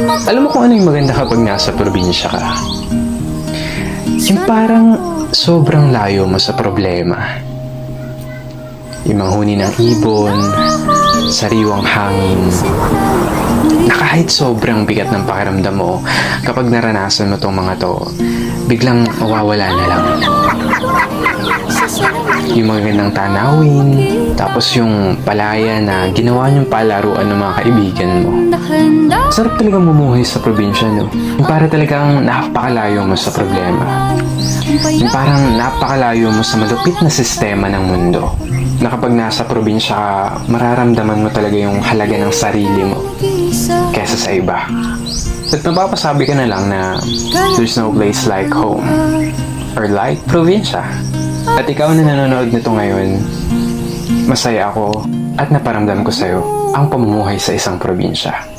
Alam mo kung ano yung maganda kapag nasa probinsya ka? Yung parang sobrang layo mo sa problema. Yung manghuni ng ibon, sariwang hangin, na kahit sobrang bigat ng pakiramdam mo, kapag naranasan mo tong mga to, biglang mawawala na lang. Yung magandang tanawin, tapos yung palaya na ginawa niyong palaruan ng mga kaibigan mo. Sarap talagang bumuhay sa probinsya, no? Yung para talagang napakalayo mo sa problema. Yung parang napakalayo mo sa malupit na sistema ng mundo. Na kapag nasa probinsya ka, mararamdaman mo talaga yung halaga ng sarili mo kesa sa iba. At mapapasabi ka na lang na there's no place like home or like probinsya. At ikaw na nanonood nito ngayon, masaya ako at naparamdam ko sa'yo ang pamumuhay sa isang probinsya.